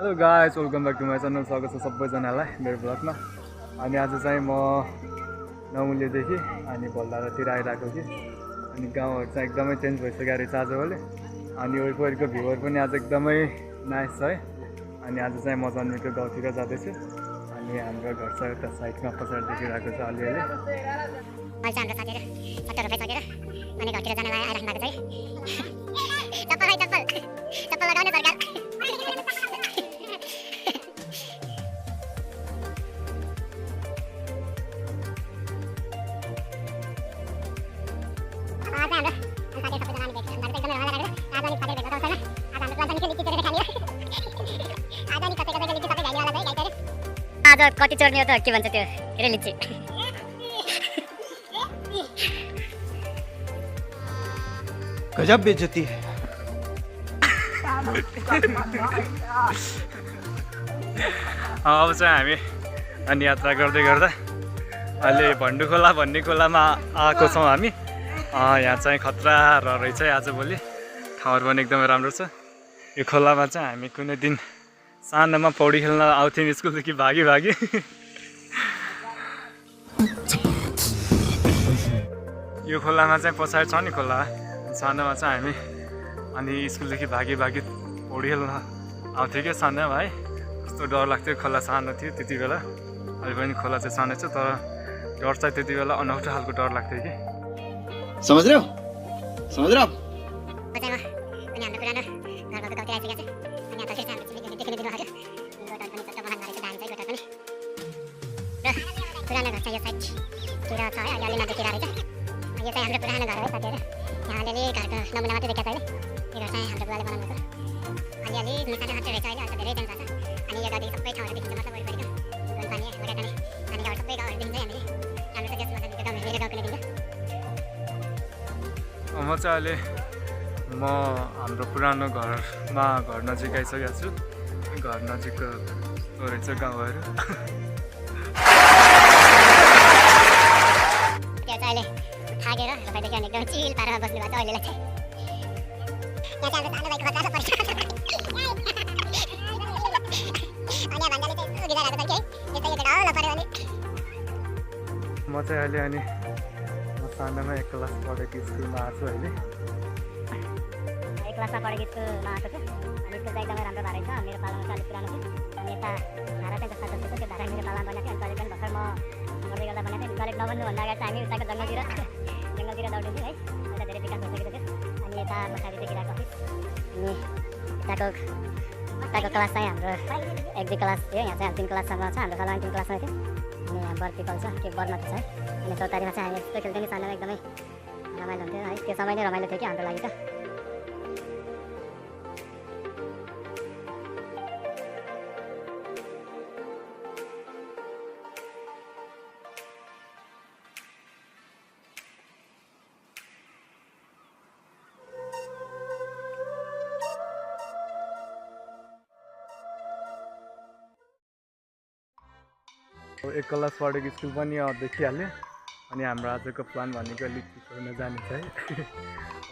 Hello guys, welcome back to my channel. स्वागत छ सबैजनालाई मेरो ब्लगमा। अनि आज चाहिँ म नौमुलेदेखि अनि भल्लातिर आइरहेको कि अनि गाउँहरू चाहिँ एकदमै चेन्ज भइसक्यो रहेछ आजभोलि। अनि वरिपरिको भ्यूहरू पनि आज एकदमै नाइस छ है। अनि आज चाहिँ म जन्मेको गाउँतिर जाँदैछु। अनि हाम्रो घर छ एउटा साइडमा पछाडि देखिरहेको छ अलिअलि। हाम्रो साथीहरू 70 रुपैयाँ सकेर अनि घरतिर जान आइराख्नु भएको छ है। चप्पल लगाउने सरकार। आज कति चोर्ने हो त के भन्छ त्यो हेरे लिची गजब बेइज्जती है। अब चाहिँ हामी अनि यात्रा गर्दै गर्दा अहिले भन्डुखोला भन्ने खोलामा आएको छौँ हामी। यहाँ चाहिँ खतरा रहेछ आजभोलि, ठाउँहरू पनि एकदमै राम्रो छ। यो खोलामा चाहिँ हामी कुनै दिन सानोमा पौडी खेल्न आउँथ्यौँ स्कुलदेखि भागी यो खोलामा चाहिँ पछाडि छ नि खोला, सानोमा चाहिँ हामी अनि स्कुलदेखि भागी पौडी खेल्न आउँथ्यो क्या सानोमा है। कस्तो डर लाग्थ्यो, खोला सानो थियो त्यति बेला। अहिले पनि खोला चाहिँ सानो छ तर डर चाहिँ त्यति बेला अनौठो खालको डर लाग्थ्यो कि। समझ रहे हो? पुरानो घर चाहिँ यो साइडतिर छ है, अलिअलि नदेखिरहेको रहेछ। यो चाहिँ हाम्रो पुरानो घर हो साथीहरू। यहाँ अलिअलि घरको नमुना मात्रै देखाएको अहिले। यो घर चाहिँ हाम्रो बुवाले बनाउनु भएको। अलिअलि सानो मात्रै रहेछ अहिले, अहिले धेरै चेन्ज भएको छ। अनि यो गाउँदेखि सबै ठाउँहरू देखिन्छ मतलब वरिपरिको पानी लगाइरहने अनि घर सबै गाउँहरू देखिन्छ हामीले। हाम्रो चाहिँ त्यसमा मेरो गाउँको देखिन्छ। म चाहिँ अहिले हाम्रो पुरानो घरमा घर नजिक आइसकेको छु। घर नजिकको रहेछ गाउँहरू। अहिले थाकेर तपाईँदेखि अनि एकदम चिल पारेर बस्नु भएको छ अहिलेलाई चाहिँ। यहाँ चाहिँ हाम्रो सानो भाइको खतरा पर्छ। अनि भन्दाले चाहिँ यस्तो बिदा भएको छ कि है, यो गाउँ नपऱ्यो भने। म चाहिँ अहिले अनि सानोमा 1 क्लास पढेको स्कुलमा आएको छु अहिले। 1 क्लासमा पढेको स्कुलमा आएको छु। अनि स्कुल चाहिँ एकदमै राम्रो भएको रहेछ। मेरो पालामा चाहिँ अलिक पुरानो थियो। अनि यता धारा चाहिँ जस्ता जस्तो त्यो धारा मेरो पालामा बनेको थियो। अनि कहिले पनि भर्खर म गर्दै गर्दा बनाएको थिएँ। कलेज नबन्नुभन्दा अगाडि चाहिँ हामी उताको जङ्गलतिर दौडिन्थ्यौँ है। यता धेरै विकास भइसकेको थियो। अनि यता पछाडि देखिरहेको अफिस अनि यताको क्लास चाहिँ हाम्रो 1-2 क्लास थियो। यहाँ चाहिँ 3 क्लाससम्म छ। हाम्रो पालामा 3 क्लासमा थियो। अनि यहाँ बर्तिकल छ, त्यो बर्माको छ है। अनि चौतारीमा चाहिँ हामी यस्तो खेल्थ्यौँ नि सानोमा, एकदमै रमाइलो हुन्थ्यो है। त्यो समय नै रमाइलो थियो कि हाम्रो लागि त। एक क्लास पढेको स्कुल पनि देखिहाल्यो। अनि हाम्रो आजको प्लान भनेको लिची खोल्न जाने छ है।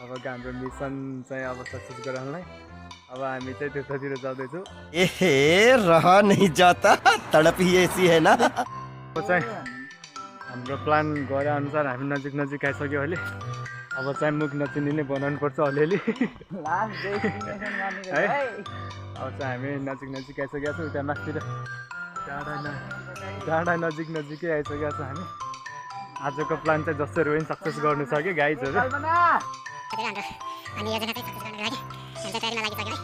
अब हाम्रो मिसन चाहिँ अब सक्सेस गराउनलाई अब हामी चाहिँ त्यतातिर जाँदैछौँ। एहे रहा नहीं जाता, तड़प ही ऐसी है ना। अब चाहिँ हाम्रो प्लान गरे अनुसार हामी नजिक आइसक्यो अहिले। अब चाहिँ मुख नचिनिने बनाउनु पर्छ अलिअलि है। अब चाहिँ हामी नजिक आइसकेका छौँ। उता माथितिर डाँडा नजिकै आइसकेका छौँ हामी। आजको प्लान चाहिँ जसरी पनि सक्सेस गर्नु छ कि गाइजहरू। अनि योजना चाहिँ सक्सेस गर्नको लागि हामी तयारीमा लागिसक्यौँ है।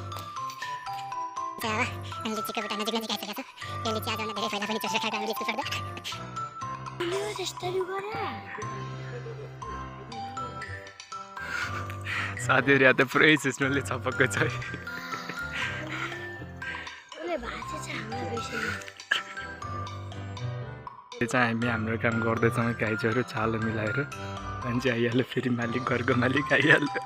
चाहिँ अब हामी लिचीको बुट्टा नजिक आइसकेका छौँ। यो लिची आज धेरै फाइदा पनि चोसेर खाएको हामी लिचीको पर्दा। साथीहरू यहाँ त पुरै सिस्नोले छपक्कै छ है। यो चाहिँ हामी हाम्रो काम गर्दैछौँ गाइजहरू। छालो मिलाएर मान्छे आइहाल्यो, फेरि मालिक घरको मालिक आइहाल्यो।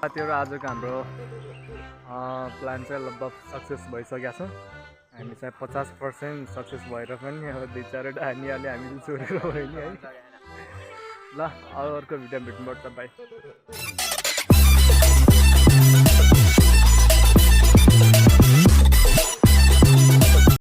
साथीहरू आजको हाम्रो प्लान चाहिँ लगभग सक्सेस भइसकेको छ। हामी चाहिँ 50% सक्सेस भएर पनि अब 2-4वटा हानिहाल्यो हामीले चोरेर भयो नि है। ल अब अर्को भिडियो भेट्नुपर्छ, बाई।